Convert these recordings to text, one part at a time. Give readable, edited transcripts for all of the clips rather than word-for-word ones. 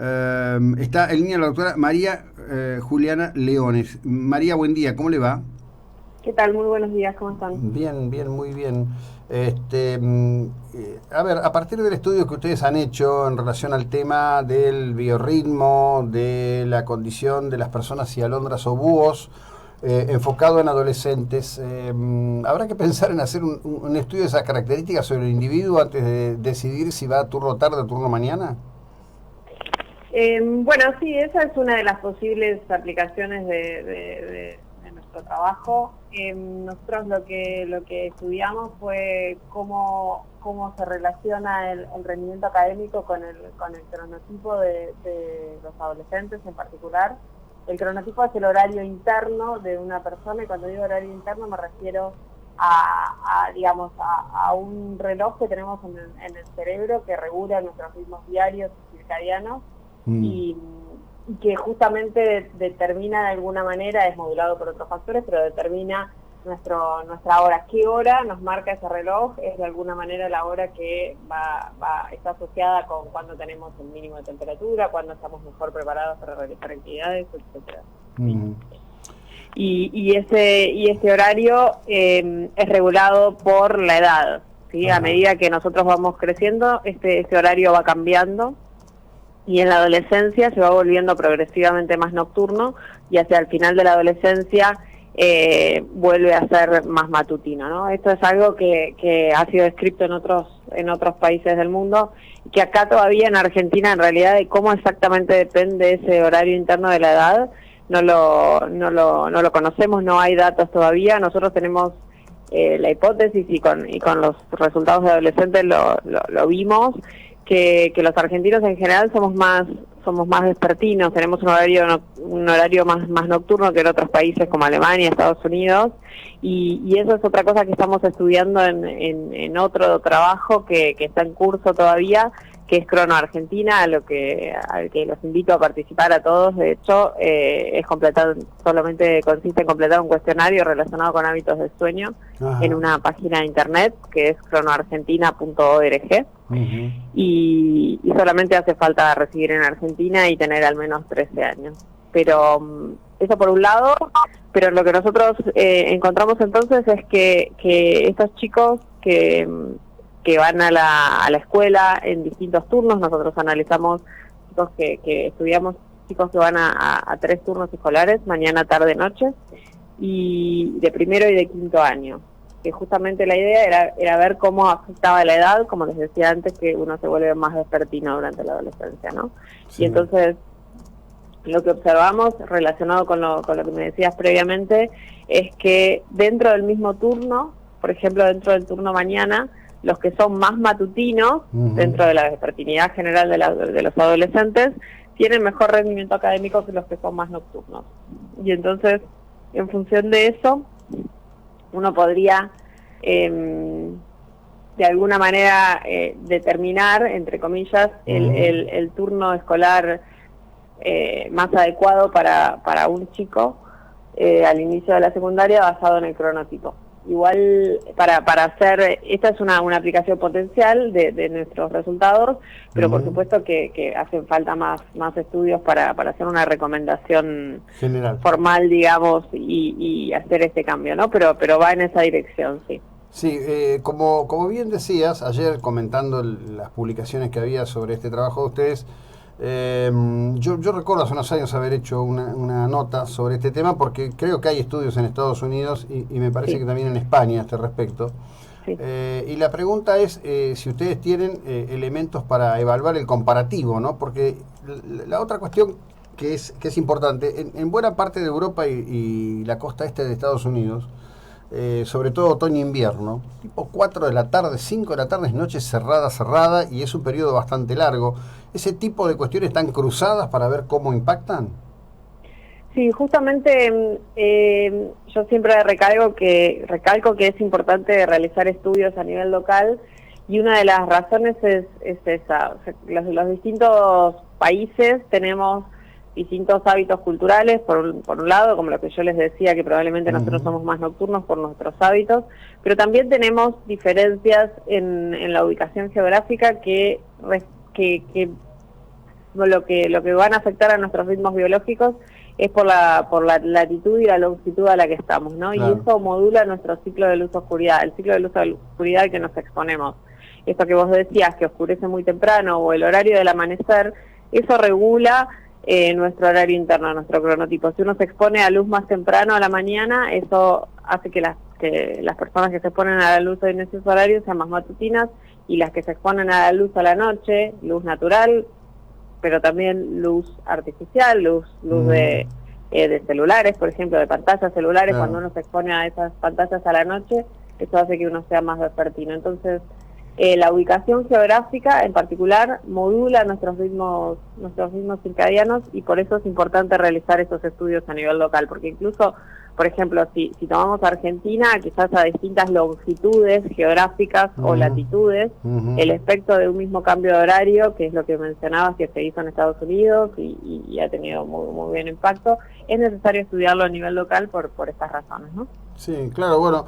Está en línea la doctora María Juliana Leones. María, buen día, ¿cómo le va? ¿Qué tal? Muy buenos días, ¿cómo están? Bien, bien, muy bien. A ver, a partir del estudio que ustedes han hecho en relación al tema del biorritmo, de la condición de las personas y alondras o búhos, enfocado en adolescentes, ¿habrá que pensar en hacer un estudio de esas características sobre el individuo antes de decidir si va a turno tarde o turno mañana? Bueno, sí, esa es una de las posibles aplicaciones de nuestro trabajo. Nosotros lo que estudiamos fue cómo se relaciona el rendimiento académico con el cronotipo de los adolescentes en particular. El cronotipo es el horario interno de una persona, y cuando digo horario interno me refiero digamos, a un reloj que tenemos en el cerebro que regula nuestros ritmos diarios y circadianos, Mm. y, y que justamente determina de alguna manera, es modulado por otros factores, pero determina nuestra hora. ¿Qué hora nos marca ese reloj? Es de alguna manera la hora que está asociada con cuando tenemos el mínimo de temperatura, cuando estamos mejor preparados para realizar actividades, etcétera. ¿Sí? Mm. Y ese horario es regulado por la edad. ¿Sí? A Ajá. medida que nosotros vamos creciendo, ese horario va cambiando, y en la adolescencia se va volviendo progresivamente más nocturno, y hacia el final de la adolescencia vuelve a ser más matutino, ¿no? Esto es algo que ha sido descrito en otros países del mundo, y que acá todavía en Argentina, en realidad, de cómo exactamente depende ese horario interno de la edad, no lo conocemos, no hay datos todavía. Nosotros tenemos la hipótesis, y con los resultados de adolescentes lo vimos, que los argentinos en general somos más vespertinos, tenemos un horario más nocturno que en otros países como Alemania, Estados Unidos, y eso es otra cosa que estamos estudiando en otro trabajo que está en curso todavía, que es Crono Argentina, al que los invito a participar a todos. De hecho, solamente consiste en completar un cuestionario relacionado con hábitos de sueño en Ajá. una página de internet que es cronoargentina.org, Ujú. y solamente hace falta residir en Argentina y tener al menos 13 años. Pero eso por un lado. Pero lo que nosotros encontramos entonces es que estos chicos que van a la escuela en distintos turnos, nosotros analizamos chicos que estudiamos, chicos que van a 3 turnos escolares, mañana, tarde, noche, y de primero y de quinto año, que justamente la idea era ver cómo afectaba la edad, como les decía antes, que uno se vuelve más despertino durante la adolescencia, ¿no? Y Sí. entonces lo que observamos relacionado con lo que me decías previamente es que dentro del mismo turno, por ejemplo, dentro del turno mañana, los que son más matutinos, Ujú. dentro de la vespertinidad general de los adolescentes, tienen mejor rendimiento académico que los que son más nocturnos. Y entonces, en función de eso, uno podría de alguna manera determinar, entre comillas, Ujú. el turno escolar más adecuado para un chico al inicio de la secundaria, basado en el cronotipo. Igual, para hacer, esta es una aplicación potencial de nuestros resultados, pero por Ujú. supuesto que hacen falta más estudios para hacer una recomendación General. formal, digamos, y hacer este cambio, ¿no? Pero va en esa dirección, sí. Sí, como bien decías, ayer comentando las publicaciones que había sobre este trabajo de ustedes, yo recuerdo hace unos años haber hecho una nota sobre este tema porque creo que hay estudios en Estados Unidos y me parece que Sí, también en España a este respecto. sí. Y la pregunta es si ustedes tienen elementos para evaluar el comparativo, ¿no? Porque la otra cuestión que es importante, en buena parte de Europa y la costa este de Estados Unidos, sobre todo otoño-invierno, tipo 4 de la tarde, 5 de la tarde es noche cerrada, cerrada, y es un periodo bastante largo. ¿Ese tipo de cuestiones están cruzadas para ver cómo impactan? Sí, justamente yo siempre recalco que es importante realizar estudios a nivel local, y una de las razones es esa. O sea, los distintos países tenemos distintos hábitos culturales, por un lado, como lo que yo les decía, que probablemente nosotros Ujú. somos más nocturnos por nuestros hábitos, pero también tenemos diferencias en la ubicación geográfica que lo que van a afectar a nuestros ritmos biológicos es por la latitud y la longitud a la que estamos, ¿no? Claro. Y eso modula nuestro ciclo de luz-oscuridad, el ciclo de luz-oscuridad al que nos exponemos. Esto que vos decías, que oscurece muy temprano, o el horario del amanecer, eso regula nuestro horario interno, nuestro cronotipo. Si uno se expone a luz más temprano a la mañana, eso hace que las personas que se exponen a la luz en esos horarios sean más matutinas, y las que se exponen a la luz a la noche, luz natural, pero también luz artificial, luz de celulares, por ejemplo, de pantallas celulares, claro. Cuando uno se expone a esas pantallas a la noche, eso hace que uno sea más vespertino. Entonces, la ubicación geográfica en particular modula nuestros ritmos circadianos, y por eso es importante realizar esos estudios a nivel local, porque incluso, por ejemplo, si tomamos Argentina, quizás a distintas longitudes geográficas o latitudes, el efecto de un mismo cambio de horario, que es lo que mencionabas que se hizo en Estados Unidos y ha tenido muy buen impacto, es necesario estudiarlo a nivel local por estas razones, ¿no? Sí, claro, bueno,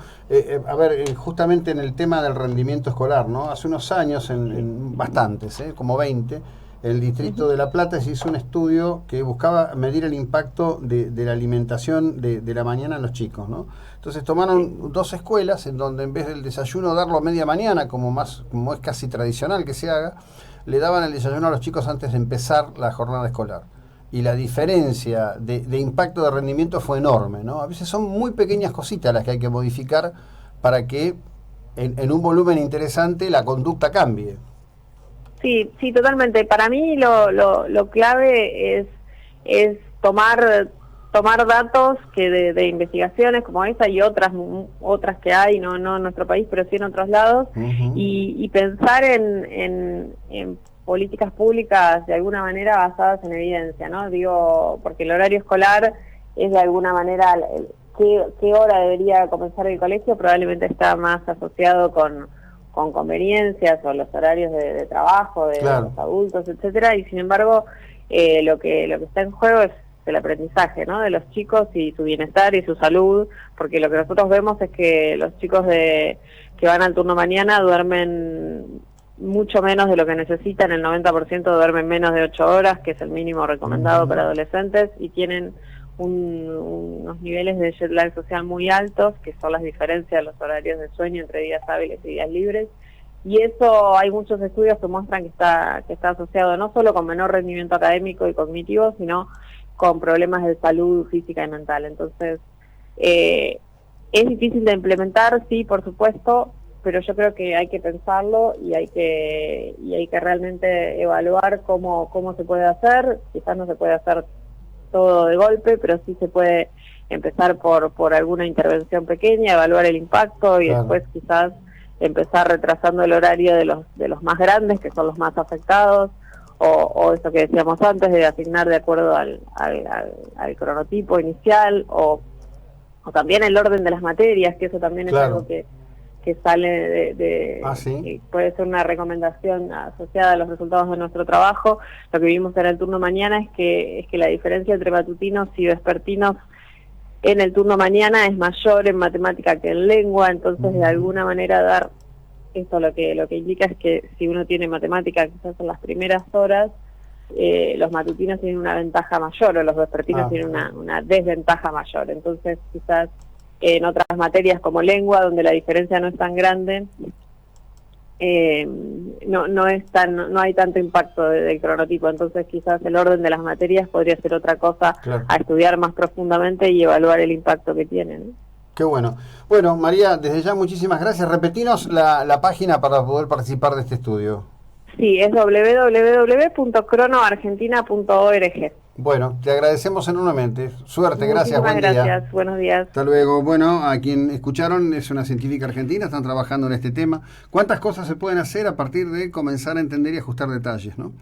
a ver, justamente en el tema del rendimiento escolar, ¿no? Hace unos años, en bastantes, como 20, el Distrito de La Plata se hizo un estudio que buscaba medir el impacto de la alimentación de la mañana en los chicos, ¿no? Entonces tomaron 2 escuelas en donde en vez del desayuno darlo a media mañana, como es casi tradicional que se haga, le daban el desayuno a los chicos antes de empezar la jornada escolar. Y la diferencia de impacto de rendimiento fue enorme, ¿no? A veces son muy pequeñas cositas las que hay que modificar para que en un volumen interesante la conducta cambie. Sí, totalmente. Para mí lo clave es tomar datos que de investigaciones como esta y otras que hay, no en nuestro país, pero sí en otros lados, y pensar en políticas públicas de alguna manera basadas en evidencia, ¿no? Digo, porque el horario escolar es de alguna manera qué hora debería comenzar el colegio, probablemente está más asociado con conveniencias o los horarios de trabajo de los adultos, etcétera, y sin embargo lo que está en juego es el aprendizaje, ¿no? De los chicos y su bienestar y su salud, porque lo que nosotros vemos es que los chicos que van al turno mañana duermen mucho menos de lo que necesitan, el 90% duermen menos de 8 horas, que es el mínimo recomendado para adolescentes, y tienen unos niveles de jet lag social muy altos, que son las diferencias de los horarios de sueño entre días hábiles y días libres, y eso hay muchos estudios que muestran que está asociado no solo con menor rendimiento académico y cognitivo, sino con problemas de salud física y mental. Entonces, es difícil de implementar, sí, por supuesto, pero yo creo que hay que pensarlo y hay que realmente evaluar cómo se puede hacer. Quizás no se puede hacer todo de golpe, pero sí se puede empezar por alguna intervención pequeña, evaluar el impacto y después quizás empezar retrasando el horario de los más grandes, que son los más afectados, o eso que decíamos antes, de asignar de acuerdo al cronotipo inicial, o también el orden de las materias, que eso también es algo que sale que puede ser una recomendación asociada a los resultados de nuestro trabajo. Lo que vimos en el turno mañana es que la diferencia entre matutinos y vespertinos en el turno mañana es mayor en matemática que en lengua, entonces de alguna manera dar esto lo que indica es que si uno tiene matemática quizás en las primeras horas, los matutinos tienen una ventaja mayor, o los vespertinos tienen una desventaja mayor. Entonces quizás en otras materias como lengua, donde la diferencia no es tan grande, no hay tanto impacto del cronotipo. Entonces quizás el orden de las materias podría ser otra cosa a estudiar más profundamente y evaluar el impacto que tienen. Qué bueno. Bueno, María, desde ya muchísimas gracias. Repetinos la página para poder participar de este estudio. Sí, es www.cronoargentina.org. Bueno, te agradecemos enormemente. Suerte, gracias, buen día. Gracias, buenos días. Hasta luego. Bueno, a quien escucharon es una científica argentina, están trabajando en este tema. ¿Cuántas cosas se pueden hacer a partir de comenzar a entender y ajustar detalles, ¿no?